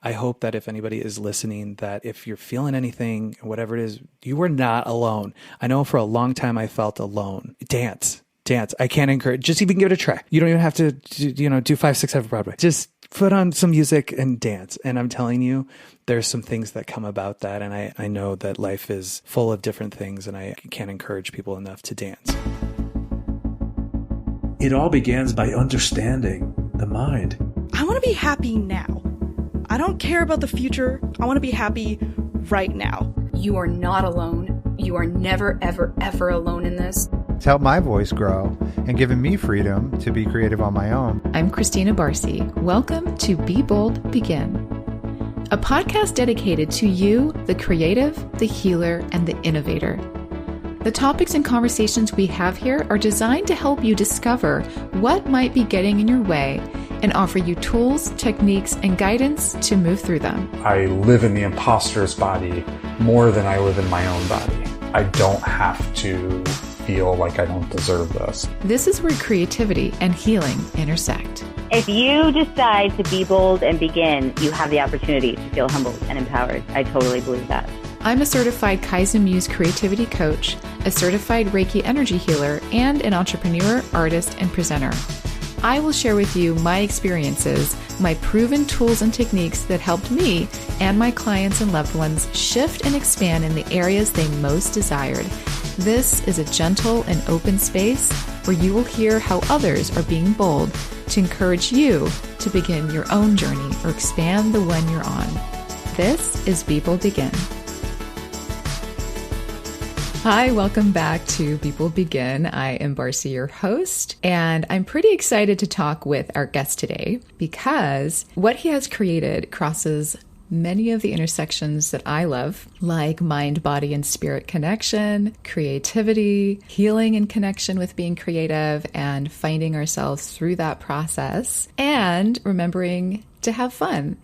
I hope that if anybody is listening, that if you're feeling anything, whatever it is, you are not alone. I know for a long time I felt alone. Dance. I can't encourage, just even give it a try. You don't even have to, do 5, 6, 7 Broadway. Just put on some music and dance. And I'm telling you, there's some things that come about that. And I know that life is full of different things, and I can't encourage people enough to dance. It all begins by understanding the mind. I want to be happy now. I don't care about the future. I want to be happy right now. You are not alone. You are never, ever, ever alone in this. It's helped my voice grow and given me freedom to be creative on my own. I'm Christina Barcy. Welcome to Be Bold, Begin, a podcast dedicated to you, the creative, the healer, and the innovator. The topics and conversations we have here are designed to help you discover what might be getting in your way and offer you tools, techniques, and guidance to move through them. I live in the imposter's body more than I live in my own body. I don't have to feel like I don't deserve this. This is where creativity and healing intersect. If you decide to be bold and begin, you have the opportunity to feel humbled and empowered. I totally believe that. I'm a certified Kaizen Muse creativity coach, a certified Reiki energy healer, and an entrepreneur, artist, and presenter. I will share with you my experiences, my proven tools and techniques that helped me and my clients and loved ones shift and expand in the areas they most desired. This is a gentle and open space where you will hear how others are being bold to encourage you to begin your own journey or expand the one you're on. This is Be Bold Begin. Hi, welcome back to Be Bold Begin. I am Barcy, your host, and I'm pretty excited to talk with our guest today because what he has created crosses many of the intersections that I love, like mind, body, and spirit connection, creativity, healing and connection with being creative, and finding ourselves through that process, and remembering to have fun.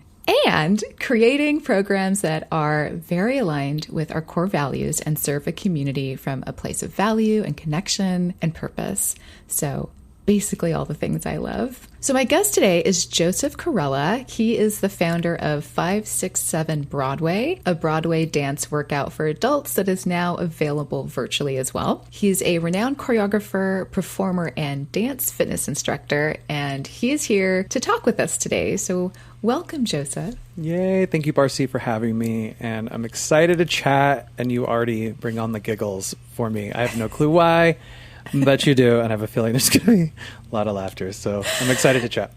And creating programs that are very aligned with our core values and serve a community from a place of value and connection and purpose. So basically all the things I love. So my guest today is Joseph Corella. He is the founder of 567 Broadway, a Broadway dance workout for adults that is now available virtually as well. He's a renowned choreographer, performer, and dance fitness instructor, and he is here to talk with us today. So welcome, Joseph. Yay. Thank you, Barcy, for having me. And I'm excited to chat, and you already bring on the giggles for me. I have no clue why. But you do, and I have a feeling there's going to be a lot of laughter, so I'm excited to chat.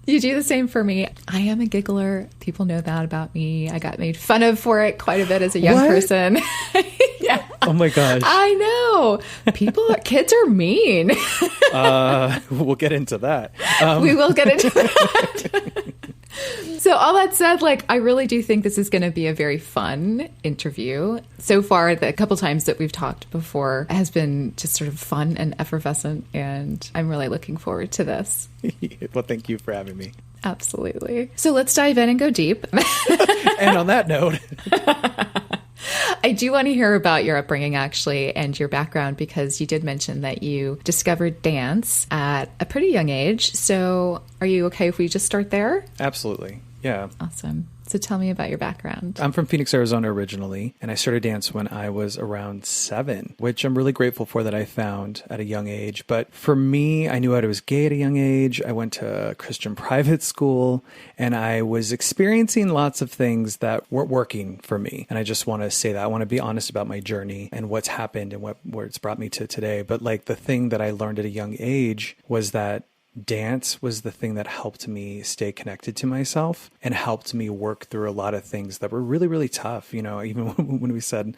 You do the same for me. I am a giggler. People know that about me. I got made fun of for it quite a bit as a young person. Yeah. Oh my gosh. I know. Kids are mean. We'll get into that. We will get into that. So all that said, I really do think this is going to be a very fun interview. So far, the couple times that we've talked before has been just sort of fun and effervescent, and I'm really looking forward to this. Well, thank you for having me. Absolutely. So let's dive in and go deep. And on that note... I do want to hear about your upbringing, actually, and your background, because you did mention that you discovered dance at a pretty young age. So are you okay if we just start there? Absolutely. Yeah. Awesome. So tell me about your background. I'm from Phoenix, Arizona originally, and I started dance when I was around 7, which I'm really grateful for that I found at a young age. But for me, I knew I was gay at a young age. I went to a Christian private school, and I was experiencing lots of things that weren't working for me. And I just want to say that. I want to be honest about my journey and what's happened and where it's brought me to today. But the thing that I learned at a young age was that dance was the thing that helped me stay connected to myself and helped me work through a lot of things that were really, really tough. Even when we said,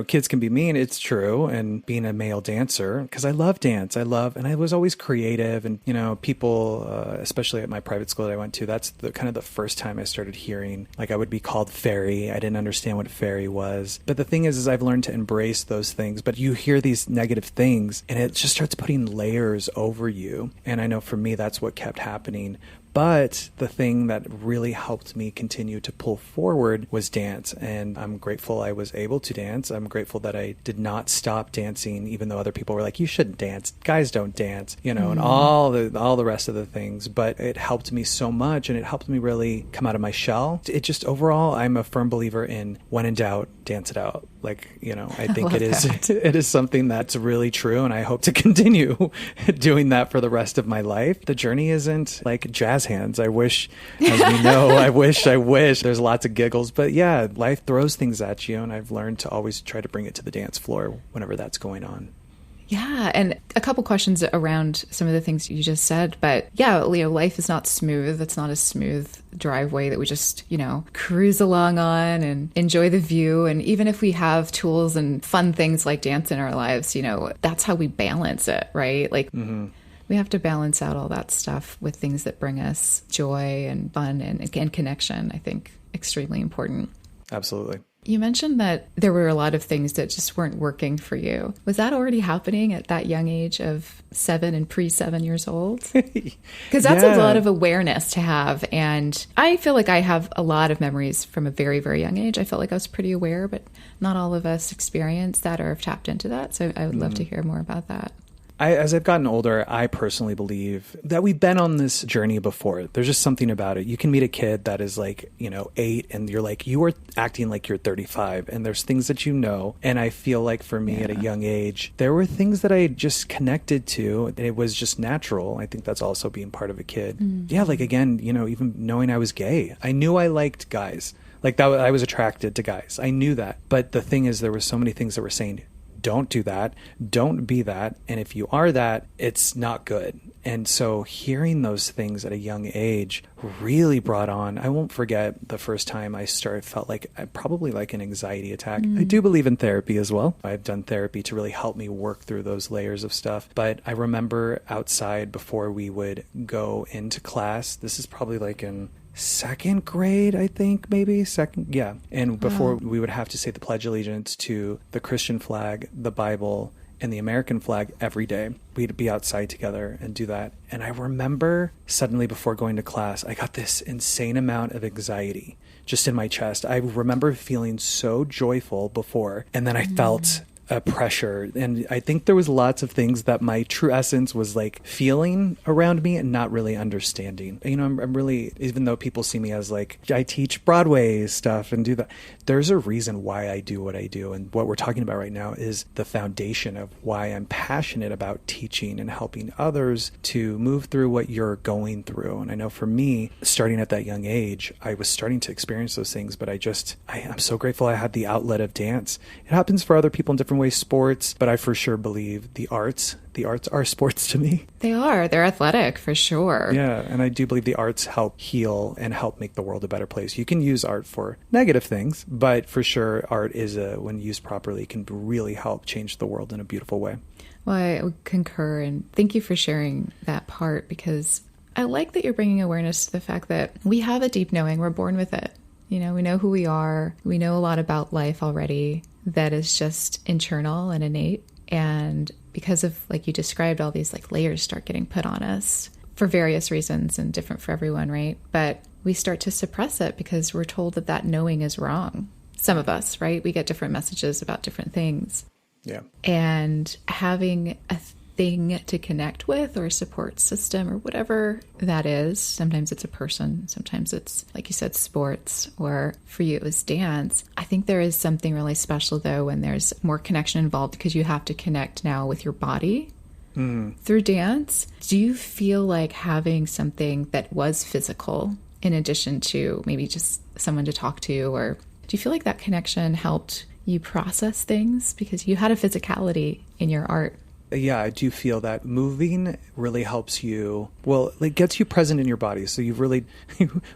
kids can be mean, it's true. And being a male dancer, because I love dance, and I was always creative. And, people, especially at my private school that I went to, that's kind of the first time I started hearing, I would be called fairy. I didn't understand what fairy was. But the thing is I've learned to embrace those things. But you hear these negative things and it just starts putting layers over you. And I know for me, that's what kept happening. But the thing that really helped me continue to pull forward was dance. And I'm grateful I was able to dance. I'm grateful that I did not stop dancing, even though other people were like, you shouldn't dance. Guys don't dance, and all the rest of the things. But it helped me so much, and it helped me really come out of my shell. It just overall, I'm a firm believer in when in doubt, dance it out. I think it is something that's really true. And I hope to continue doing that for the rest of my life. The journey isn't like jazz hands. I wish, as we know, I wish there's lots of giggles, but yeah, life throws things at you. And I've learned to always try to bring it to the dance floor whenever that's going on. Yeah. And a couple questions around some of the things you just said. But yeah, life is not smooth. It's not a smooth driveway that we just, cruise along on and enjoy the view. And even if we have tools and fun things like dance in our lives, that's how we balance it, right? We have to balance out all that stuff with things that bring us joy and fun and connection. I think extremely important. Absolutely. You mentioned that there were a lot of things that just weren't working for you. Was that already happening at that young age of 7 and pre-7 years old? Because that's a lot of awareness to have. And I feel like I have a lot of memories from a very, very young age. I felt like I was pretty aware, but not all of us experience that or have tapped into that. So I would love to hear more about that. As I've gotten older, I personally believe that we've been on this journey before. There's just something about it. You can meet a kid that is 8 and you're like, you are acting like you're 35 and there's things that and I feel like for me at a young age, there were things that I just connected to. It was just natural. I think that's also being part of a kid. Yeah, again, even knowing I was gay, I knew I liked guys. That I was attracted to guys. I knew that. But the thing is, there were so many things that were saying, don't do that. Don't be that. And if you are that, it's not good. And so hearing those things at a young age really brought on, I won't forget the first time I felt probably like an anxiety attack. I do believe in therapy as well. I've done therapy to really help me work through those layers of stuff. But I remember outside before we would go into class, this is probably in second grade, I think, maybe second. Yeah. And before we would have to say the Pledge of Allegiance to the Christian flag, the Bible, and the American flag every day. We'd be outside together and do that. And I remember suddenly before going to class, I got this insane amount of anxiety just in my chest. I remember feeling so joyful before. And then I felt a pressure. And I think there was lots of things that my true essence was feeling around me and not really understanding. I'm really, even though people see me as I teach Broadway stuff and do that, there's a reason why I do what I do. And what we're talking about right now is the foundation of why I'm passionate about teaching and helping others to move through what you're going through. And I know for me, starting at that young age, I was starting to experience those things, but I'm so grateful I had the outlet of dance. It happens for other people in different ways, sports, but I for sure believe the arts are sports to me. They are. They're athletic for sure. Yeah. And I do believe the arts help heal and help make the world a better place. You can use art for negative things, but for sure art when used properly, can really help change the world in a beautiful way. Well, I would concur, and thank you for sharing that part, because I like that you're bringing awareness to the fact that we have a deep knowing. We're born with it. We know who we are. We know a lot about life already that is just internal and innate. And because of, like you described, all these layers start getting put on us for various reasons and different for everyone, right? But we start to suppress it because we're told that knowing is wrong. Some of us, right? We get different messages about different things. Yeah. And having a thing to connect with or a support system or whatever that is. Sometimes it's a person. Sometimes it's, like you said, sports, or for you it was dance. I think there is something really special though when there's more connection involved, because you have to connect now with your body through dance. Do you feel like having something that was physical in addition to maybe just someone to talk to, or do you feel like that connection helped you process things because you had a physicality in your art? Yeah, I do feel that moving really helps you. Well, it gets you present in your body. So you've really,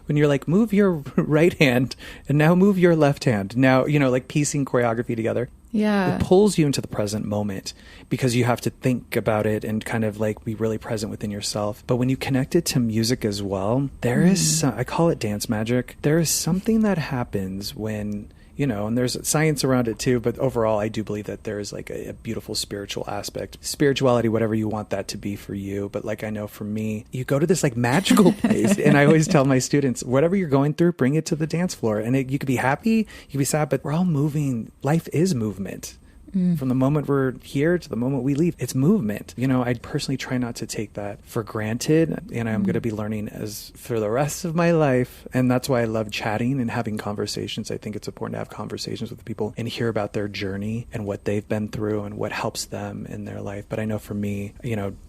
when you're move your right hand and now move your left hand. Now, piecing choreography together. Yeah. It pulls you into the present moment because you have to think about it and kind of be really present within yourself. But when you connect it to music as well, there is, I call it dance magic. There is something that happens when and there's science around it too. But overall, I do believe that there is like a beautiful spiritual aspect, spirituality, whatever you want that to be for you. But like, I know for me, you go to this like magical place. And I always tell my students, whatever you're going through, bring it to the dance floor. And you could be happy, you could be sad, but we're all moving. Life is movement. From the moment we're here to the moment we leave, it's movement. I personally try not to take that for granted. And I'm going to be learning as for the rest of my life. And that's why I love chatting and having conversations. I think it's important to have conversations with people and hear about their journey and what they've been through and what helps them in their life. But I know for me,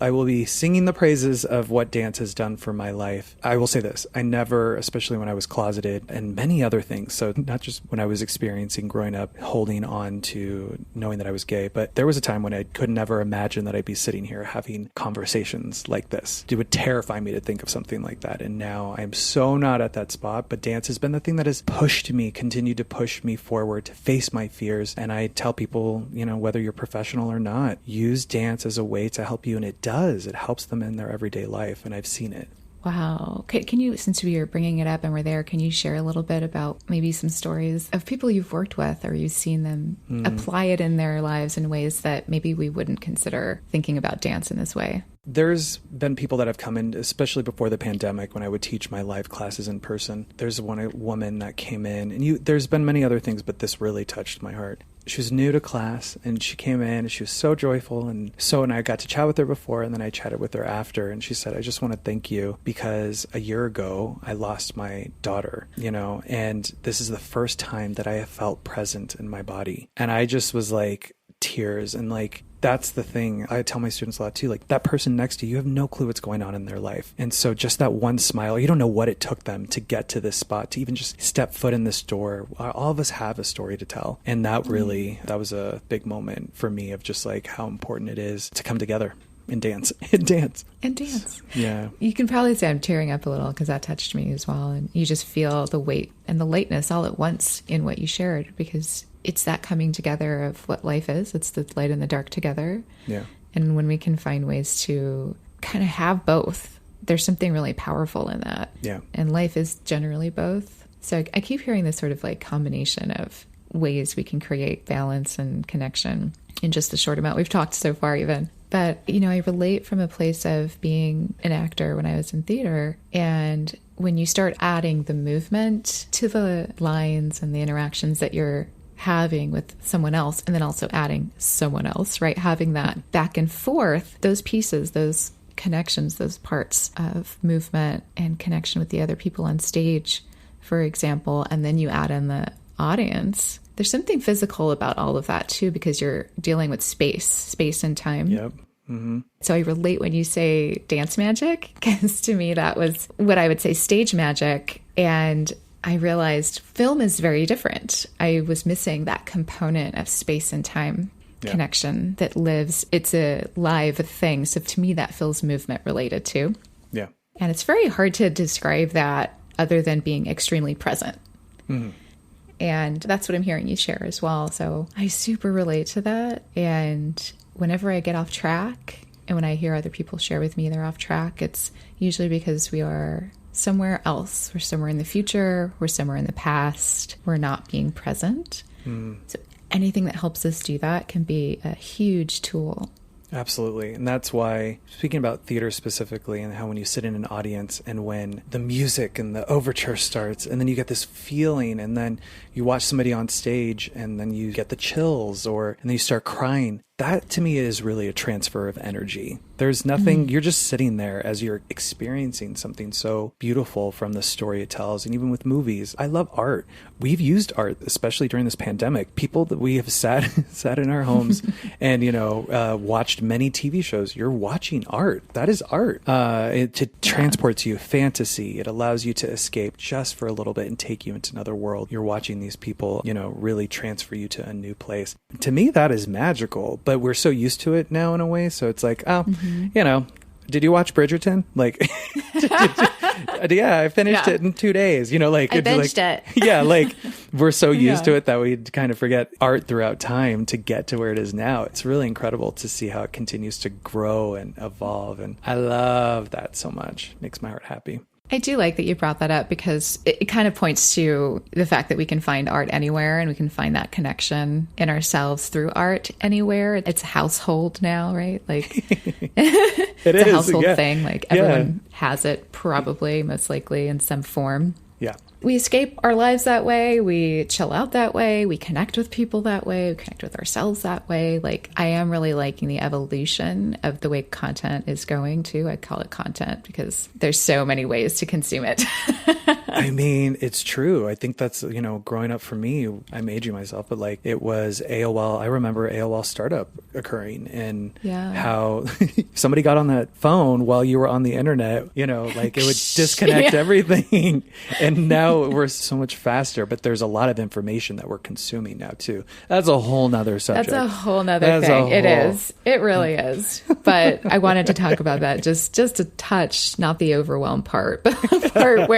I will be singing the praises of what dance has done for my life. I will say this, I never, especially when I was closeted and many other things. So not just when I was experiencing growing up, holding on to knowing that I was gay, but there was a time when I could never imagine that I'd be sitting here having conversations like this. It would terrify me to think of something like that. And now I'm so not at that spot, but dance has been the thing that has pushed me, continued to push me forward to face my fears. And I tell people, whether you're professional or not, use dance as a way to help you. And it does. It helps them in their everyday life. And I've seen it. Wow. Can you, since we are bringing it up and we're there, can you share a little bit about maybe some stories of people you've worked with or you've seen them apply it in their lives in ways that maybe we wouldn't consider thinking about dance in this way? There's been people that have come in, especially before the pandemic, when I would teach my live classes in person. There's a woman that came in, and there's been many other things, but this really touched my heart. She was new to class, and she came in, and she was so joyful, and I got to chat with her before, and then I chatted with her after, and she said, I just want to thank you because a year ago, I lost my daughter, and this is the first time that I have felt present in my body. And I just was like, tears, and like, that's the thing. I tell my students a lot too, like that person next to you, you have no clue what's going on in their life. And so just that one smile, you don't know what it took them to get to this spot, to even just step foot in this door. All of us have a story to tell. And that was a big moment for me of just like how important it is to come together and dance. Yeah. You can probably say I'm tearing up a little because that touched me as well. And you just feel the weight and the lightness all at once in what you shared, because it's that coming together of what life is. It's the light and the dark together. Yeah. And when we can find ways to kind of have both, there's something really powerful in that. Yeah. And life is generally both. So I keep hearing this sort of like combination of ways we can create balance and connection in just the short amount we've talked so far even. But, I relate from a place of being an actor when I was in theater. And when you start adding the movement to the lines and the interactions that you're having with someone else, and then also adding someone else, right? Having that back and forth, those pieces, those connections, those parts of movement and connection with the other people on stage, for example, and then you add in the audience. There's something physical about all of that too, because you're dealing with space and time. Yep. Mm-hmm. So I relate when you say dance magic, because to me that was what I would say stage magic. And I realized film is very different. I was missing that component of space and time connection that lives. It's a live thing. So to me, that feels movement related too. Yeah. And it's very hard to describe that other than being extremely present. Mm-hmm. And that's what I'm hearing you share as well. So I super relate to that. And whenever I get off track and when I hear other people share with me they're off track, it's usually because we are somewhere else. We're somewhere in the future. We're somewhere in the past. We're not being present. So anything that helps us do that can be a huge tool. Absolutely. And that's why, speaking about theater specifically, and how when you sit in an audience and when the music and the overture starts, and then you get this feeling, and then you watch somebody on stage and then you get the chills, and then you start crying. That to me is really a transfer of energy. There's nothing, you're just sitting there as you're experiencing something so beautiful from the story it tells. And even with movies, I love art. We've used art, especially during this pandemic. People that we have sat in our homes and, watched many TV shows. You're watching art. That is art. It transports you fantasy. It allows you to escape just for a little bit and take you into another world. You're watching these people, really transfer you to a new place. To me, that is magical. But we're so used to it now in a way. So it's like, did you watch Bridgerton? Like, yeah, I finished it in 2 days. I binged it. Yeah, like we're so used to it that we kind of forget art throughout time to get to where it is now. It's really incredible to see how it continues to grow and evolve. And I love that so much. Makes my heart happy. I do like that you brought that up because it kind of points to the fact that we can find art anywhere and we can find that connection in ourselves through art anywhere. It's a household now, right? Like it's a household thing. Like everyone has it probably, most likely in some form. Yeah. We escape our lives that way. We chill out that way. We connect with people that way. We connect with ourselves that way. Like, I am really liking the evolution of the way content is going too. I call it content because there's so many ways to consume it. I mean, it's true. I think that's, growing up for me, I'm aging myself, but like it was AOL. I remember AOL startup occurring and how somebody got on that phone while you were on the internet, like it would disconnect everything. And now we're so much faster, but there's a lot of information that we're consuming now too. That's a whole nother subject. That's a whole nother thing. It is. It really is. But I wanted to talk about that just a touch, not the overwhelm part, but the part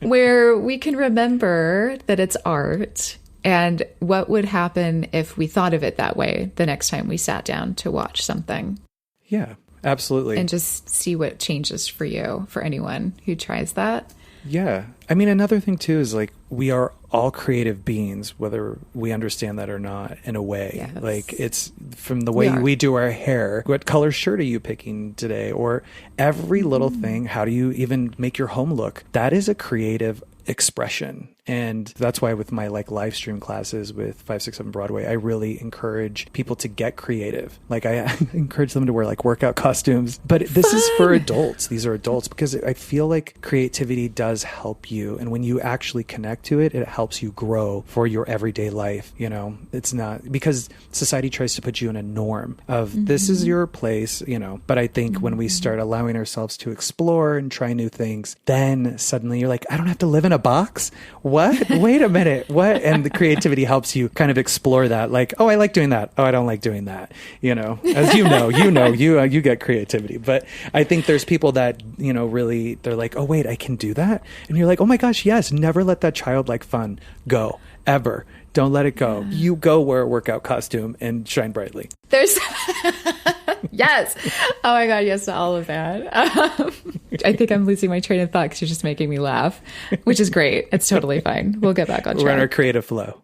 where we can remember that it's art and what would happen if we thought of it that way the next time we sat down to watch something. Yeah, absolutely. And just see what changes for you, for anyone who tries that. Yeah. I mean, another thing too is like we are all creative beings, whether we understand that or not, in a way. Yes. Like it's from the way we do our hair. What color shirt are you picking today? Or every little thing. How do you even make your home look? That is a creative expression. And that's why with my like live stream classes with 567 Broadway, I really encourage people to get creative. Like I encourage them to wear like workout costumes, but this is for adults. These are adults because I feel like creativity does help you. And when you actually connect to it, it helps you grow for your everyday life. It's not because society tries to put you in a norm of this is your place, but I think when we start allowing ourselves to explore and try new things, then suddenly you're like, I don't have to live in a box. What? Wait a minute. What? And the creativity helps you kind of explore that. Like, oh, I like doing that. Oh, I don't like doing that. As you get creativity. But I think there's people that, really, they're like, oh, wait, I can do that. And you're like, oh my gosh, yes. Never let that childlike fun go ever. Don't let it go. Yeah. You go wear a workout costume and shine brightly. There's yes. Oh my God. Yes to all of that. I think I'm losing my train of thought because you're just making me laugh, which is great. It's totally fine. We'll get back on track. We're in our creative flow.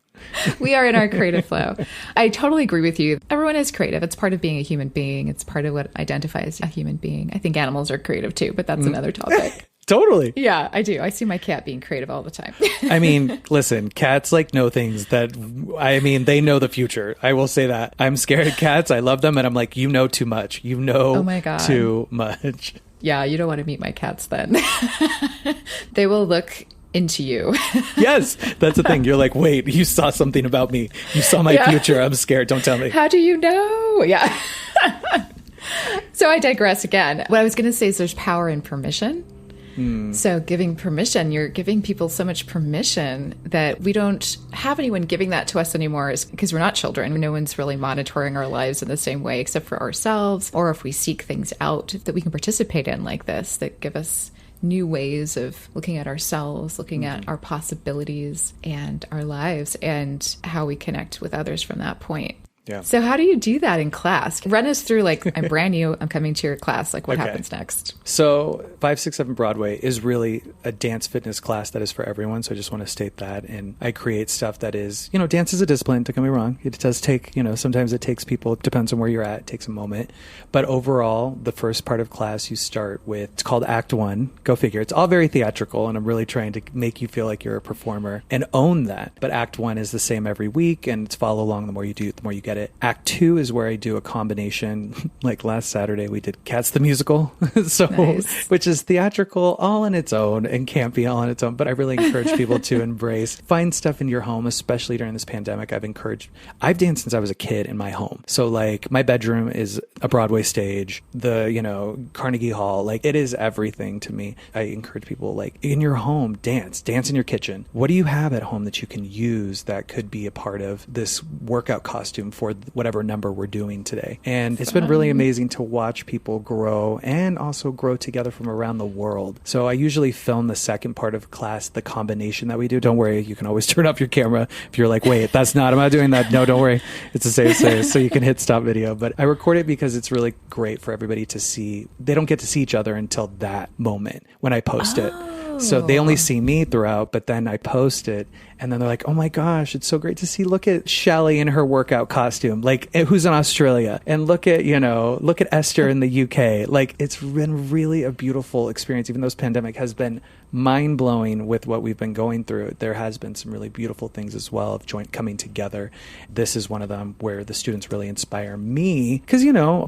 We are in our creative flow. I totally agree with you. Everyone is creative. It's part of being a human being. It's part of what identifies a human being. I think animals are creative too, but that's another topic. Totally. Yeah, I do. I see my cat being creative all the time. I mean, listen, cats know things that, they know the future. I will say that. I'm scared of cats. I love them. And I'm like, you know too much. You know oh my God. Too much. Yeah, you don't want to meet my cats then. They will look into you. Yes, that's the thing. You're like, wait, you saw something about me. You saw my future. I'm scared. Don't tell me. How do you know? Yeah. So I digress again. What I was going to say is there's power in permission. So giving permission, you're giving people so much permission that we don't have anyone giving that to us anymore because we're not children. No one's really monitoring our lives in the same way except for ourselves, or if we seek things out that we can participate in like this, that give us new ways of looking at ourselves, looking at our possibilities and our lives and how we connect with others from that point. Yeah. So how do you do that in class? Run us through, like, I'm brand new, I'm coming to your class. Like, what happens next? So 567 Broadway is really a dance fitness class that is for everyone. So I just want to state that. And I create stuff that is, dance is a discipline, don't get me wrong. It does take, sometimes it takes people, it depends on where you're at, it takes a moment. But overall, the first part of class, you start with, it's called Act 1. Go figure. It's all very theatrical, and I'm really trying to make you feel like you're a performer and own that. But Act 1 is the same every week, and it's follow along. The more you do, the more you get it. Act 2 is where I do a combination. Like last Saturday, we did Cats the Musical, nice. Which is theatrical all on its own and campy all on its own. But I really encourage people to find stuff in your home, especially during this pandemic. I've danced since I was a kid in my home. So like my bedroom is a Broadway stage, the, Carnegie Hall, like it is everything to me. I encourage people like in your home, dance in your kitchen. What do you have at home that you can use that could be a part of this workout costume for for whatever number we're doing today. And it's been really amazing to watch people grow and also grow together from around the world. So I usually film the second part of class, the combination that we do. Don't worry, you can always turn off your camera if you're like, wait, I'm not doing that. No, don't worry. It's a safe space. So you can hit stop video. But I record it because it's really great for everybody to see. They don't get to see each other until that moment when I post it. So they only see me throughout, but then I post it and then they're like, oh my gosh, it's so great to see. Look at Shelley in her workout costume, like who's in Australia. And look at Esther in the UK. Like it's been really a beautiful experience. Even though this pandemic has been mind blowing with what we've been going through, there has been some really beautiful things as well of joint coming together. This is one of them where the students really inspire me because,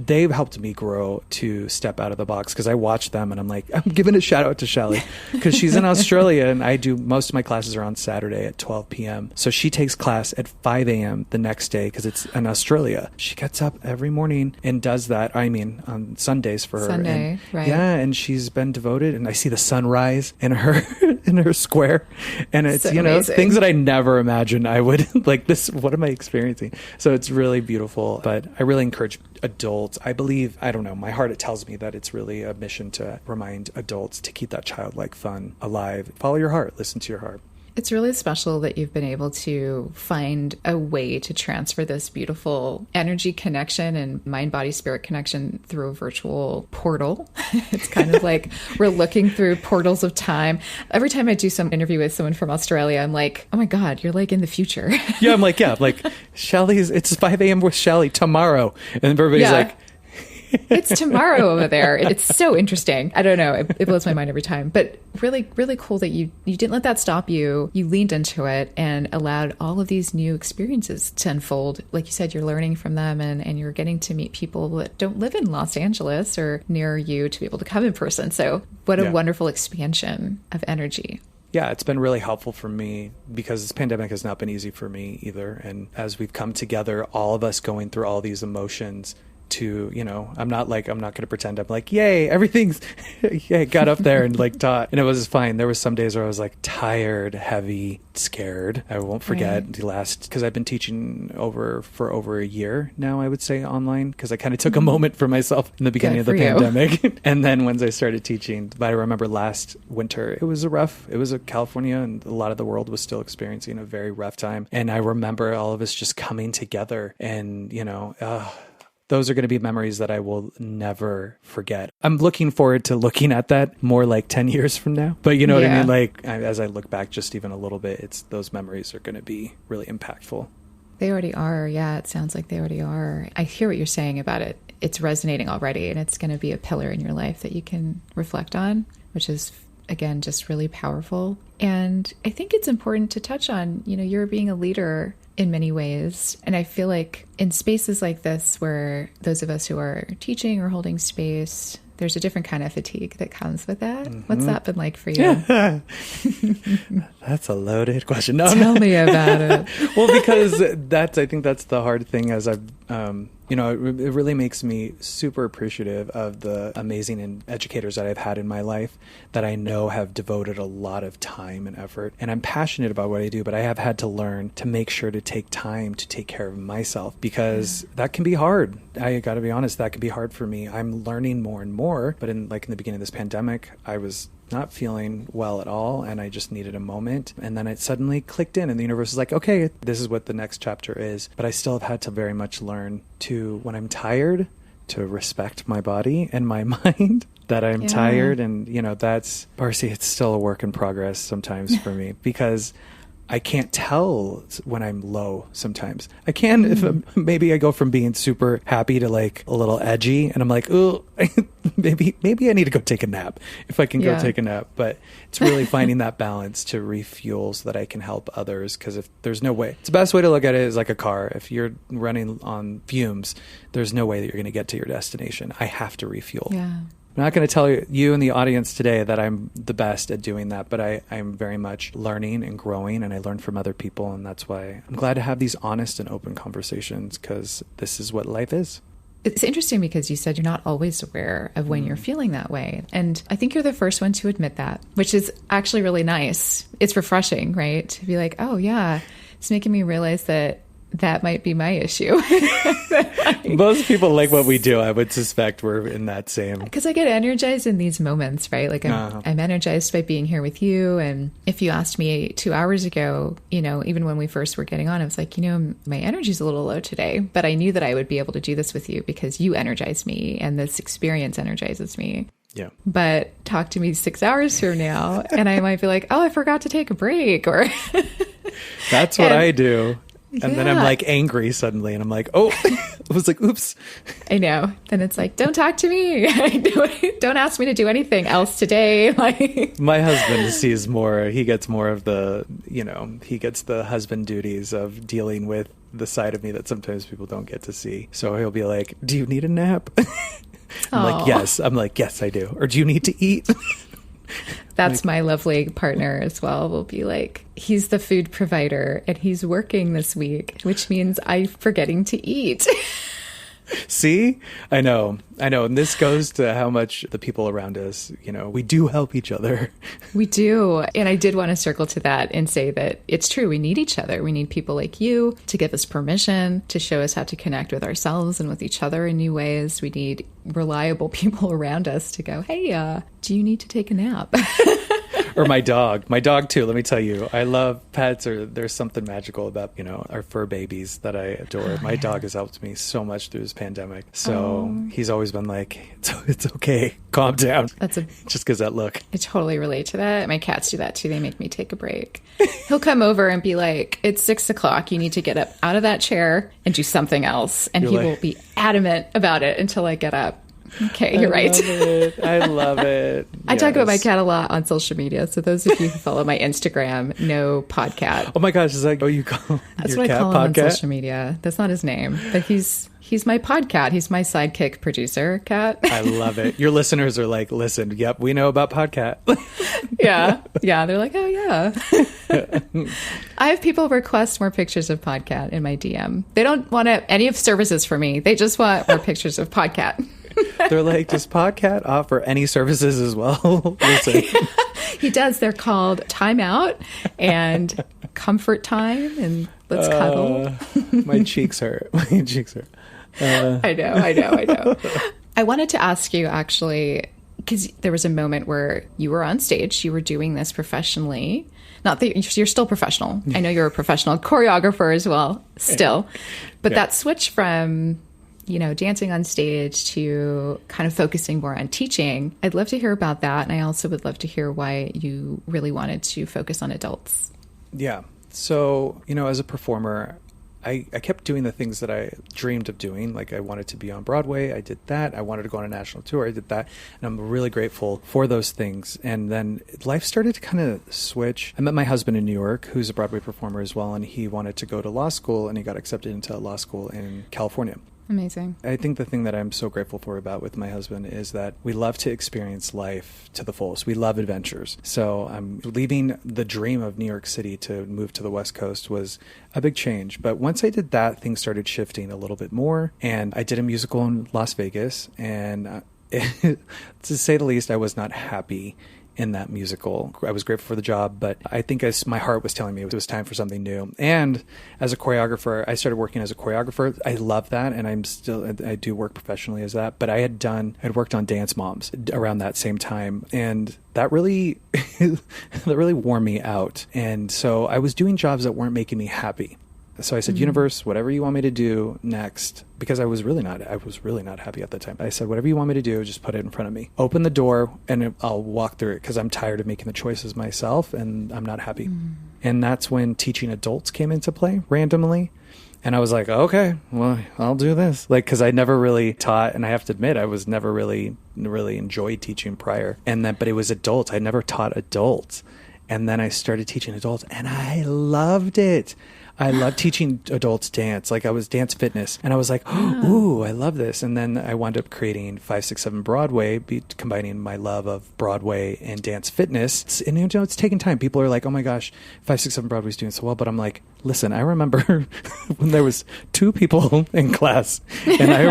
they've helped me grow to step out of the box because I watch them and I'm like, I'm giving a shout out to Shelley because she's in Australia and I do most of my classes are on Saturday at 12 p.m. So she takes class at 5 a.m. the next day because it's in Australia. She gets up every morning and does that. I mean, on Sundays for her. Sunday, right. Yeah, and she's been devoted and I see the sunrise in her square. And it's, so amazing. Things that I never imagined I would like this. What am I experiencing? So it's really beautiful, but I really encourage adults. I believe, I don't know, my heart, it tells me that it's really a mission to remind adults to keep that childlike fun alive. Follow your heart, listen to your heart. It's really special that you've been able to find a way to transfer this beautiful energy connection and mind, body, spirit connection through a virtual portal. It's kind of like we're looking through portals of time. Every time I do some interview with someone from Australia, I'm like, oh my God, you're like in the future. Yeah, I'm like, Shelley's, it's 5 a.m. with Shelley tomorrow. And everybody's like, it's tomorrow over there. It's so interesting. I don't know. It blows my mind every time. But really, really cool that you didn't let that stop you. You leaned into it and allowed all of these new experiences to unfold. Like you said, you're learning from them and you're getting to meet people that don't live in Los Angeles or near you to be able to come in person. So what a wonderful expansion of energy. Yeah, it's been really helpful for me because this pandemic has not been easy for me either. And as we've come together, all of us going through all these emotions, to, I'm not going to pretend I'm like, yay, everything's, got up there and like taught. And it was fine. There was some days where I was like tired, heavy, scared. I won't forget the last, because I've been teaching for over a year now, I would say online, because I kind of took a moment for myself in the beginning of the pandemic. And then once I started teaching, but I remember last winter, it was California and a lot of the world was still experiencing a very rough time. And I remember all of us just coming together and, those are going to be memories that I will never forget. I'm looking forward to looking at that more like 10 years from now. But you know what I mean? Like as I look back just even a little bit, those memories are going to be really impactful. They already are. Yeah, it sounds like they already are. I hear what you're saying about it. It's resonating already, and it's going to be a pillar in your life that you can reflect on, which is, again, just really powerful. And I think it's important to touch on, you're being a leader in many ways. And I feel like in spaces like this, where those of us who are teaching or holding space, there's a different kind of fatigue that comes with that. Mm-hmm. What's that been like for you? That's a loaded question. Tell me about it. Well, because I think that's the hard thing as I've, it really makes me super appreciative of the amazing educators that I've had in my life that I know have devoted a lot of time and effort. And I'm passionate about what I do, but I have had to learn to make sure to take time to take care of myself because that can be hard. I got to be honest, that can be hard for me. I'm learning more and more, but in the beginning of this pandemic, I was not feeling well at all, and I just needed a moment. And then it suddenly clicked in, and the universe was like, okay, this is what the next chapter is. But I still have had to very much learn to, when I'm tired, to respect my body and my mind, that I'm tired. And, that's, Barcy, it's still a work in progress sometimes for me because I can't tell when I'm low sometimes. I can if maybe I go from being super happy to like a little edgy and I'm like, oh, maybe I need to go take a nap if I can go take a nap. But it's really finding that balance to refuel so that I can help others. Because if there's no way, it's the best way to look at it is like a car. If you're running on fumes, there's no way that you're going to get to your destination. I have to refuel. Yeah. I'm not going to tell you in the audience today that I'm the best at doing that, but I'm very much learning and growing, and I learn from other people, and that's why I'm glad to have these honest and open conversations because this is what life is. It's interesting because you said you're not always aware of when you're feeling that way. And I think you're the first one to admit that, which is actually really nice. It's refreshing, right? To be like, oh yeah, it's making me realize that that might be my issue. Most people like what we do. I would suspect we're in that same. Because I get energized in these moments, right? Like I'm energized by being here with you. And if you asked me 2 hours ago, even when we first were getting on, I was like, my energy's a little low today, but I knew that I would be able to do this with you because you energize me and this experience energizes me. Yeah. But talk to me 6 hours from now and I might be like, oh, I forgot to take a break, or that's what I do. And then I'm like angry suddenly and I'm like, oh, I was like, oops. I know. Then it's like, don't talk to me. Don't ask me to do anything else today. Like, my husband sees more. He gets more of the, he gets the husband duties of dealing with the side of me that sometimes people don't get to see. So he'll be like, do you need a nap? I'm like, yes. I'm like, yes, I do. Or do you need to eat? That's my lovely partner as well. Will be like, he's the food provider and he's working this week, which means I'm forgetting to eat. See? I know. And this goes to how much the people around us, we do help each other. We do. And I did want to circle to that and say that it's true. We need each other. We need people like you to give us permission, to show us how to connect with ourselves and with each other in new ways. We need reliable people around us to go, hey, do you need to take a nap? Or my dog too. Let me tell you, I love pets, or there's something magical about, our fur babies that I adore. My dog has helped me so much through this pandemic. So he's always been like, it's okay. Calm down. Just because that look. I totally relate to that. My cats do that too. They make me take a break. He'll come over and be like, it's 6 o'clock. You need to get up out of that chair and do something else. And he will be adamant about it until I get up. Okay, you're right. I love it. I talk about my cat a lot on social media. So those of you who follow my Instagram know Podcat. Oh my gosh, is that what you call That's your what cat, I call Podcat? him on social media. That's not his name, but he's my Podcat. He's my sidekick producer cat. I love it. Your listeners are like, listen, yep, we know about Podcat. Yeah. They're like, oh yeah. I have people request more pictures of Podcat in my DM. They don't want any of services for me. They just want more pictures of Podcat. They're like, does Podcat offer any services as well? Listen. He does. They're called Time Out and Comfort Time and Let's Cuddle. My cheeks hurt. I know. I wanted to ask you actually, because there was a moment where you were on stage, you were doing this professionally. Not that you're still professional. I know you're a professional choreographer as well, still. But that switch from dancing on stage to kind of focusing more on teaching. I'd love to hear about that. And I also would love to hear why you really wanted to focus on adults. Yeah. So, as a performer, I kept doing the things that I dreamed of doing. Like I wanted to be on Broadway. I did that. I wanted to go on a national tour. I did that. And I'm really grateful for those things. And then life started to kind of switch. I met my husband in New York, who's a Broadway performer as well. And he wanted to go to law school, and he got accepted into law school in California. Amazing. I think the thing that I'm so grateful for about with my husband is that we love to experience life to the fullest. We love adventures. So I'm leaving the dream of New York City to move to the West Coast was a big change. But once I did that, things started shifting a little bit more. And I did a musical in Las Vegas. And to say the least, I was not happy in that musical. I was grateful for the job, but I think my heart was telling me it was time for something new. And as a choreographer, I started working as a choreographer. I love that, and I do work professionally as that. But I'd worked on Dance Moms around that same time, and that really wore me out. And so I was doing jobs that weren't making me happy. So I said, universe, whatever you want me to do next, because I was really not happy at the time. I said, whatever you want me to do, just put it in front of me. Open the door and I'll walk through it, because I'm tired of making the choices myself and I'm not happy. And that's when teaching adults came into play randomly. And I was like, okay, well, I'll do this. Because I never really taught, and I have to admit, I was never really enjoyed teaching prior. But it was adults. I never taught adults. And then I started teaching adults, and I loved it. I love teaching adults dance. I was dance fitness, and I was like, ooh, I love this. And then I wound up creating 5, 6, 7 Broadway, combining my love of Broadway and dance fitness. And it's taking time. People are like, oh my gosh, 5, 6, 7 Broadway's doing so well. But I'm like, listen, I remember when there was 2 people in class, and I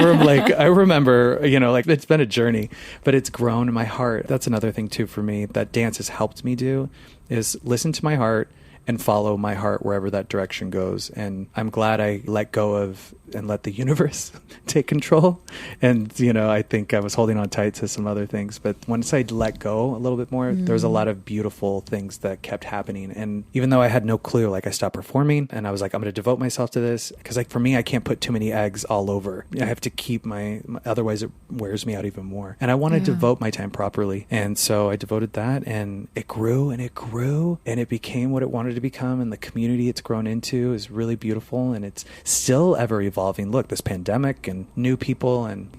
remember, it's been a journey, but it's grown in my heart. That's another thing too for me that dance has helped me do, is listen to my heart and follow my heart wherever that direction goes. And I'm glad I let go of and let the universe take control. And, I think I was holding on tight to some other things. But once I let go a little bit more, there was a lot of beautiful things that kept happening. And even though I had no clue, like I stopped performing and I was like, I'm going to devote myself to this. Because like for me, I can't put too many eggs all over. I have to keep otherwise it wears me out even more. And I want to devote my time properly. And so I devoted that, and it grew and it grew and it became what it wanted to become. And the community it's grown into is really beautiful, and it's still ever evolving. Look, this pandemic and new people, and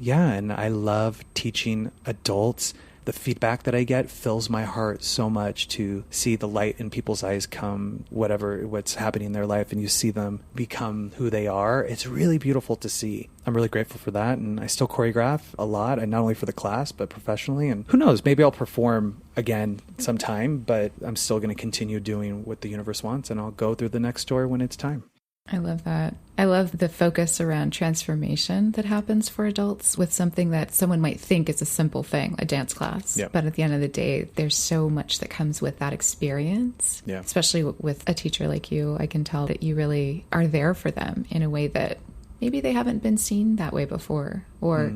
I love teaching adults. The feedback that I get fills my heart so much to see the light in people's eyes come, what's happening in their life, and you see them become who they are. It's really beautiful to see. I'm really grateful for that. And I still choreograph a lot, and not only for the class, but professionally. And who knows, maybe I'll perform again sometime, but I'm still going to continue doing what the universe wants, and I'll go through the next door when it's time. I love that. I love the focus around transformation that happens for adults with something that someone might think is a simple thing, a dance class. Yep. But at the end of the day, there's so much that comes with that experience. Yeah. Especially with a teacher like you, I can tell that you really are there for them in a way that maybe they haven't been seen that way before, or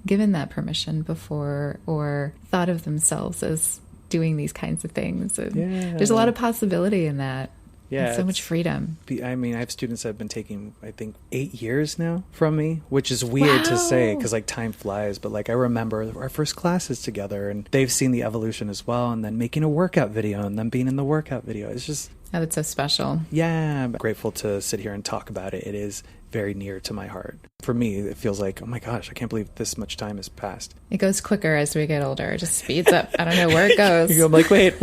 given that permission before, or thought of themselves as doing these kinds of things. And there's a lot of possibility in that. Yeah, and so much freedom. I mean, I have students that have been taking, I think, 8 years now from me, which is weird to say because like time flies. But like I remember our first classes together, and they've seen the evolution as well. And then making a workout video, and then being in the workout video. It's just... Oh, that's so special. Yeah, I'm grateful to sit here and talk about it. It is very near to my heart. For me, it feels like, oh my gosh, I can't believe this much time has passed. It goes quicker as we get older. It just speeds up. I don't know where it goes. I'm like, wait,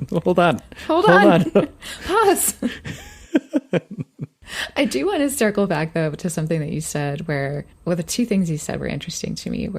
hold on. Hold on. Pause. I do want to circle back, though, to something that you said the two things you said were interesting to me,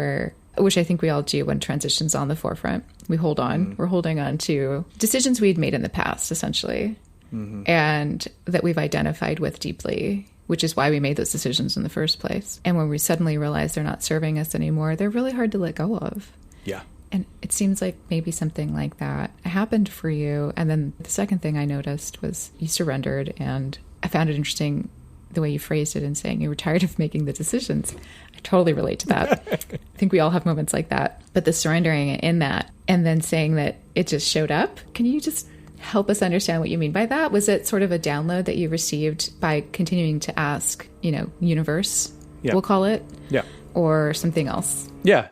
which I think we all do when transition's on the forefront. We hold on. We're holding on to decisions we'd made in the past, essentially, and that we've identified with deeply, which is why we made those decisions in the first place. And when we suddenly realize they're not serving us anymore, they're really hard to let go of. Yeah. And it seems like maybe something like that happened for you. And then the second thing I noticed was you surrendered, and I found it interesting the way you phrased it in saying you were tired of making the decisions. I totally relate to that. I think we all have moments like that. But the surrendering in that, and then saying that it just showed up. Can you just help us understand what you mean by that? Was it sort of a download that you received by continuing to ask, universe, we'll call it? Yeah. Or something else? Yeah.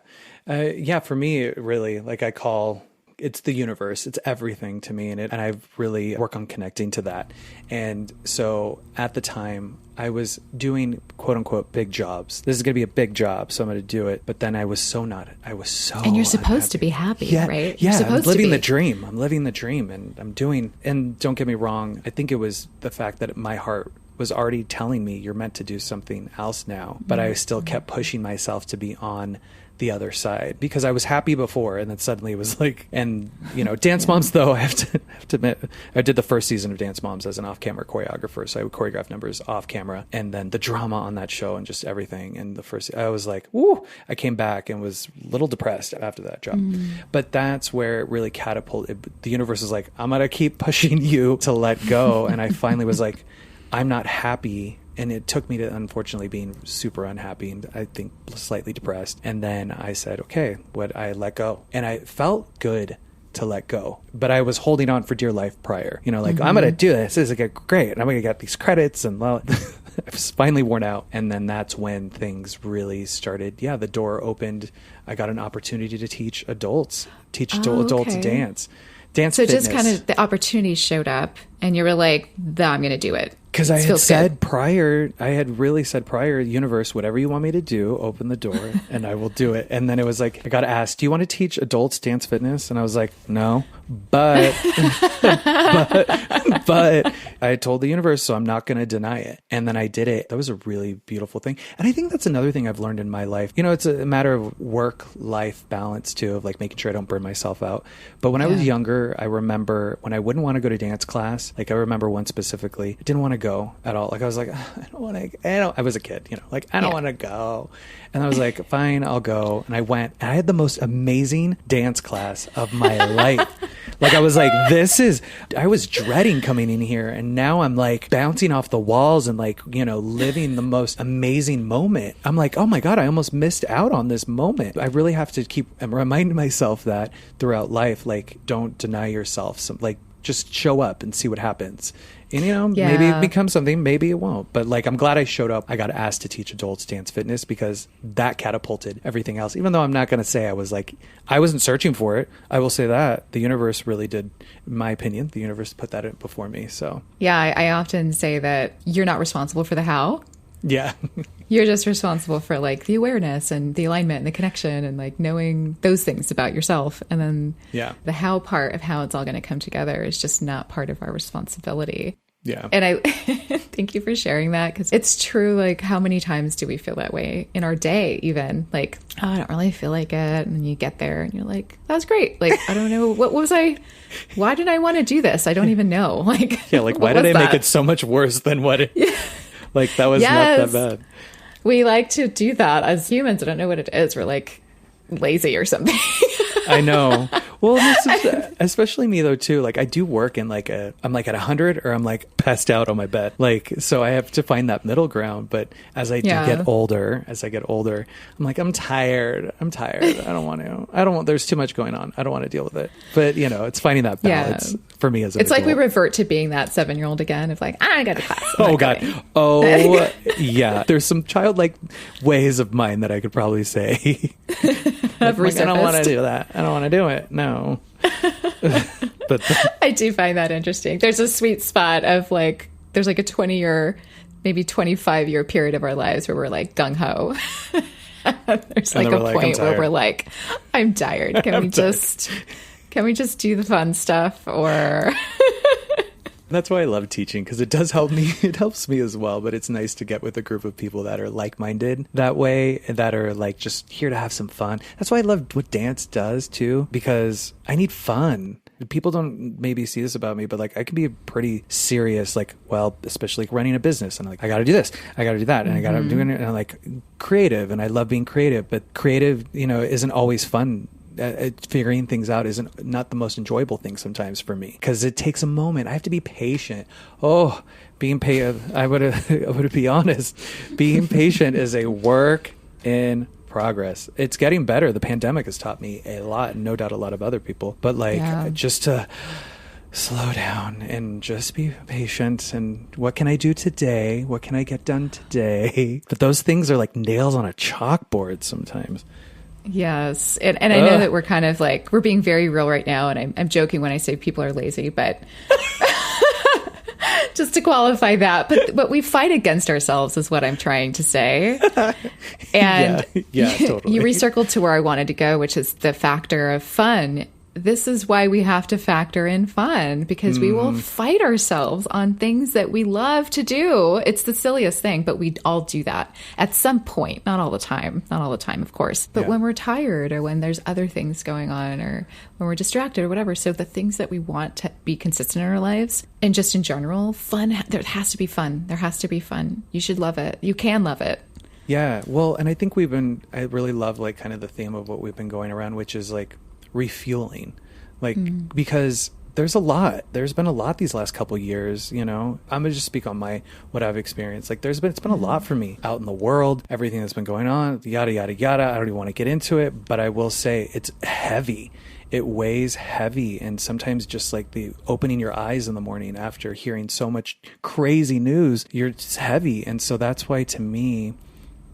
For me, really, it's the universe. It's everything to me. And I really work on connecting to that. And so at the time I was doing quote unquote big jobs. This is going to be a big job, so I'm going to do it. But then I was so And you're supposed to be happy, right? Yeah. I'm living the dream. I'm living the dream, and I'm doing, and don't get me wrong. I think it was the fact that my heart was already telling me you're meant to do something else now. But I still kept pushing myself to be on the other side because I was happy before, and then suddenly it was like, and Dance Moms, though, I have to admit, I did the first season of Dance Moms as an off-camera choreographer, so I would choreograph numbers off camera, and then the drama on that show and just everything. And I was like, woo! I came back and was a little depressed after that job. But that's where it really catapulted. The universe was like, I'm gonna keep pushing you to let go, and I finally was like, I'm not happy. And it took me to, unfortunately, being super unhappy and I think slightly depressed. And then I said, okay, I let go. And I felt good to let go. But I was holding on for dear life prior. I'm going to do this. This is great. And I'm going to get these credits. And I was finally worn out. And then that's when things really started. Yeah, the door opened. I got an opportunity to teach adults dance. Dance so fitness. Just kind of the opportunity showed up and you were like, I'm going to do it. Because I had really said prior, universe, whatever you want me to do, open the door and I will do it. And then it was like, I got asked, do you want to teach adults dance fitness? And I was like, no, but I told the universe, so I'm not going to deny it. And then I did it. That was a really beautiful thing. And I think that's another thing I've learned in my life. It's a matter of work-life balance too, of like making sure I don't burn myself out. But when I was younger, I remember when I wouldn't want to go to dance class, like I remember one specifically, I didn't want to go at all. Like I was like, I was a kid, I don't want to go. And I was like, fine, I'll go. And I went, and I had the most amazing dance class of my life. Like I was like, I was dreading coming in here, and now I'm like bouncing off the walls and like, living the most amazing moment. I'm like, oh my God, I almost missed out on this moment. I really have to keep reminding myself that throughout life, like, don't deny yourself. Like, just show up and see what happens. And, maybe it becomes something, maybe it won't. But like, I'm glad I showed up. I got asked to teach adults dance fitness because that catapulted everything else. Even though I'm not going to say I wasn't searching for it. I will say that the universe really did, in my opinion, the universe put that in before me. So yeah, I often say that you're not responsible for the how. Yeah. You're just responsible for like the awareness and the alignment and the connection and like knowing those things about yourself. And then the how part of how it's all going to come together is just not part of our responsibility. Yeah. And I thank you for sharing that, because it's true. Like, how many times do we feel that way in our day, even like, oh, I don't really feel like it. And then you get there and you're like, that was great. Like, I don't know. Why did I want to do this? I don't even know. Like, yeah. Like, why did I make it so much worse than what it, like, that was not that bad. We like to do that as humans. I don't know what it is. We're like lazy or something. I know. Well, especially me though too. Like I do work in like I'm like at 100 or I'm like passed out on my bed. Like, so I have to find that middle ground. But as I get older, I'm like, I'm tired. I don't want, there's too much going on. I don't want to deal with it. But it's finding that balance for me as an It's adult. like we revert to being that 7-year-old again of like, I got to class. Oh God. Oh yeah. There's some childlike ways of mine that I could probably say. Like, I don't want to do that. I don't want to do it. No. But I do find that interesting. There's a sweet spot of like, there's like a 20-year, maybe 25-year period of our lives where we're like gung ho. There's like a point where we're like, I'm tired. Can we just do the fun stuff? Or that's why I love teaching, because it does help me. It helps me as well. But it's nice to get with a group of people that are like-minded that way, that are like just here to have some fun. That's why I love what dance does too, because I need fun. People don't maybe see this about me, but like I can be pretty serious, like, well, especially like running a business, and like I got to do this, I got to do that, and I got to do it, and I'm like creative, and I love being creative, but creative, isn't always fun. Figuring things out isn't not the most enjoyable thing sometimes for me, because it takes a moment. I have to be patient. Being patient. I would be honest. Being patient is a work in progress. It's getting better. The pandemic has taught me a lot, and no doubt a lot of other people. But like just to slow down and just be patient. And what can I do today? What can I get done today? But those things are like nails on a chalkboard sometimes. Yes. And I know that we're kind of like, we're being very real right now. And I'm joking when I say people are lazy, but just to qualify that. But we fight against ourselves is what I'm trying to say. And totally. You recircled to where I wanted to go, which is the factor of fun. This is why we have to factor in fun, because we will fight ourselves on things that we love to do. It's the silliest thing, but we all do that at some point. Not all the time, of course. But when we're tired, or when there's other things going on, or when we're distracted or whatever. So the things that we want to be consistent in our lives, and just in general, fun, there has to be fun. There has to be fun. You should love it. You can love it. Yeah. Well, and I think I really love like kind of the theme of what we've been going around, which is like refueling, like because there's been a lot these last couple years. I'm gonna just speak on what I've experienced. Like it's been a lot for me out in the world, everything that's been going on, yada yada yada. I don't even want to get into it, but I will say it's heavy. It weighs heavy, and sometimes just like the opening your eyes in the morning after hearing so much crazy news, it's heavy. And so that's why, to me,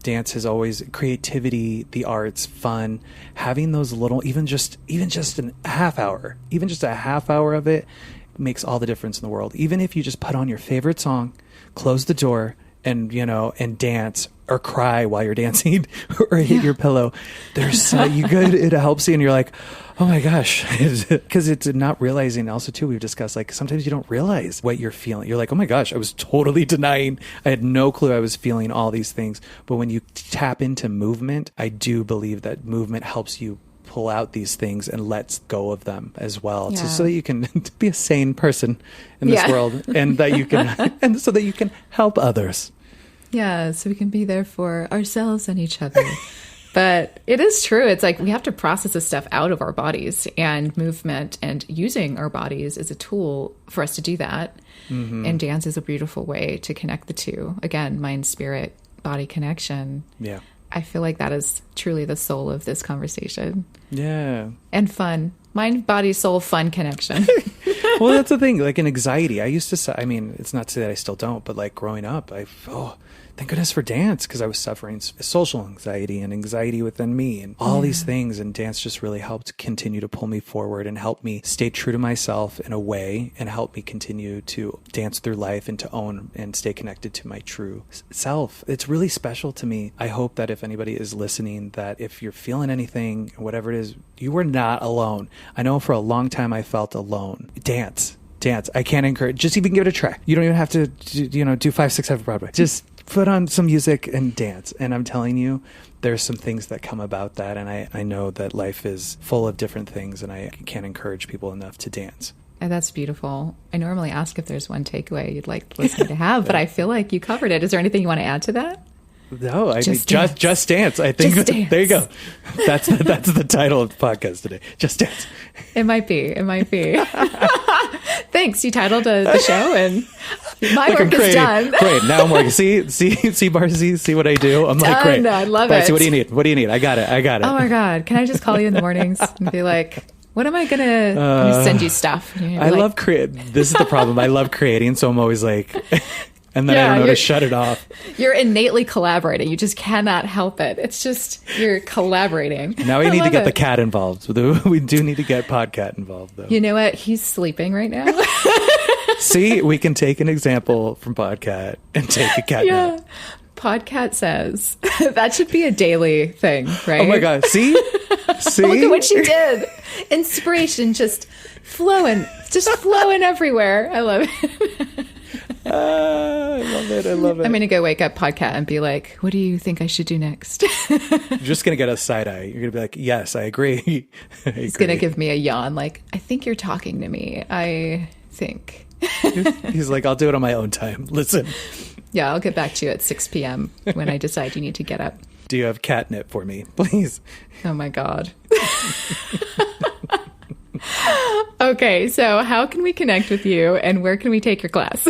dance is always creativity, the arts, fun. Having those little, even just a half hour of it makes all the difference in the world. Even if you just put on your favorite song, close the door, and and dance or cry while you're dancing or hit your pillow. It helps you, and you're like, oh my gosh, because it's not realizing. Also too, we've discussed like sometimes you don't realize what you're feeling. You're like, oh my gosh, I was totally denying. I had no clue I was feeling all these things. But when you tap into movement, I do believe that movement helps you pull out these things and lets go of them as well, so that you can be a sane person in this world, and that you can, and so that you can help others. Yeah, so we can be there for ourselves and each other. But it is true. It's like we have to process this stuff out of our bodies, and movement and using our bodies is a tool for us to do that. And dance is a beautiful way to connect the two. Again, mind, spirit, body connection. Yeah. I feel like that is truly the soul of this conversation. Yeah. And fun. Mind, body, soul, fun connection. Well, that's the thing. Like in anxiety, I used to say, I mean, it's not to say that I still don't, but like growing up, thank goodness for dance, because I was suffering social anxiety and anxiety within me and all these things. And dance just really helped continue to pull me forward and help me stay true to myself in a way, and help me continue to dance through life and to own and stay connected to my true self. It's really special to me. I hope that if anybody is listening, that if you're feeling anything, whatever it is, you are not alone. I know for a long time I felt alone. Dance. I can't encourage, just even give it a try. You don't even have to, do 5, 6, 7 Broadway. Just put on some music and dance. And I'm telling you, there's some things that come about that. And I know that life is full of different things, and I can't encourage people enough to dance. And that's beautiful. I normally ask if there's one takeaway you'd like the listener to have, but I feel like you covered it. Is there anything you want to add to that? No, I think just dance. I think Just Dance. There you go. That's the title of the podcast today. Just Dance. It might be. Thanks. You titled the show, and my work is done. Great. Now I'm working. See, Marcy, see what I do. I'm like, great. I love Marcy, it. What do you need? I got it. Oh my God. Can I just call you in the mornings and be like, what am I going to send you stuff? I love this is the problem. I love creating. So I'm always like, and then I don't know to shut it off. You're innately collaborating. You just cannot help it. It's just, you're collaborating. Now we need to get the cat involved. We do need to get Podcat involved, though. You know what? He's sleeping right now. See, we can take an example from Podcat and take a cat nap. Podcat says that should be a daily thing, right? Oh my God. See? Look at what she did. Inspiration just flowing everywhere. I love it. I love it. I'm going to go wake up Podcat and be like, what do you think I should do next? You're just going to get a side eye. You're going to be like, yes, I agree. He's going to give me a yawn like, I think you're talking to me. I think. He's like, I'll do it on my own time. Listen. Yeah, I'll get back to you at 6 p.m. when I decide you need to get up. Do you have catnip for me, please? Oh my God. Okay, so how can we connect with you, and where can we take your class?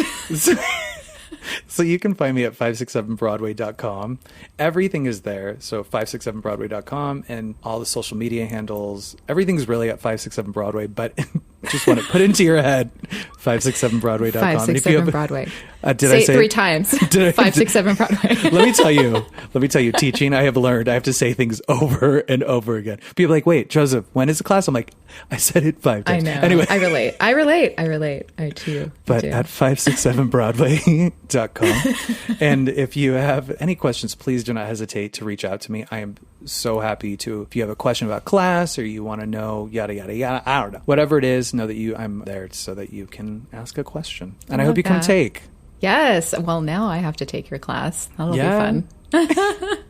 So you can find me at 567broadway.com. Everything is there. So 567broadway.com and all the social media handles. Everything's really at 567broadway, but just want to put into your head 567broadway.com. 567 Broadway. Did say I say it 3 times? 567 Broadway. Let me tell you, teaching, I have learned I have to say things over and over again. People are like, wait, Joseph, when is the class? I'm like, I said it 5 times. I know. Anyway. I relate. I too. But at 567broadway.com. And if you have any questions, please do not hesitate to reach out to me. I am so happy to. If you have a question about class, or you want to know yada yada yada, I don't know, whatever it is, know that I'm there so that you can ask a question. And I hope you come take. Yes. Well, now I have to take your class. That'll be fun.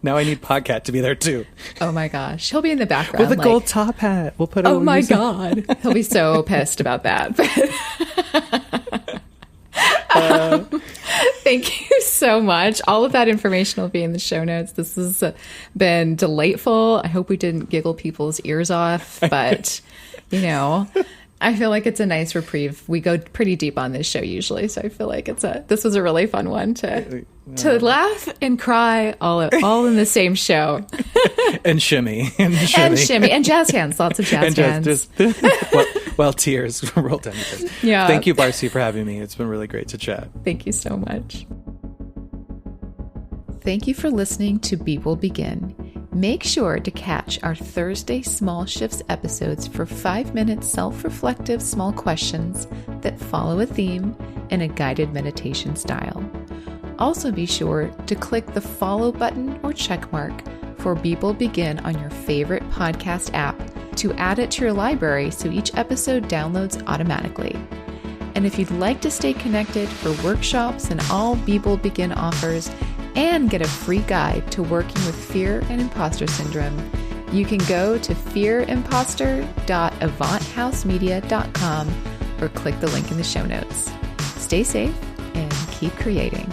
Now I need Podcat to be there too. Oh my gosh, he'll be in the background with a gold top hat. We'll put. Oh my God, he'll be so pissed about that. Thank you so much. All of that information will be in the show notes. This has been delightful. I hope we didn't giggle people's ears off, but I feel like it's a nice reprieve. We go pretty deep on this show usually, so I feel like this was a really fun one to laugh and cry all in the same show. And shimmy. And jazz hands. Lots of jazz hands. Tears roll down your face. Yeah. Thank you, Barcy, for having me. It's been really great to chat. Thank you so much. Thank you for listening to Beat Will Begin. Make sure to catch our Thursday Small Shifts episodes for 5-minute self-reflective small questions that follow a theme in a guided meditation style. Also be sure to click the follow button or check mark for Beat Will Begin on your favorite podcast app to add it to your library so each episode downloads automatically. And if you'd like to stay connected for workshops and all Beat Will Begin offers, and get a free guide to working with fear and imposter syndrome, you can go to fearimposter.avanthousemedia.com or click the link in the show notes. Stay safe and keep creating.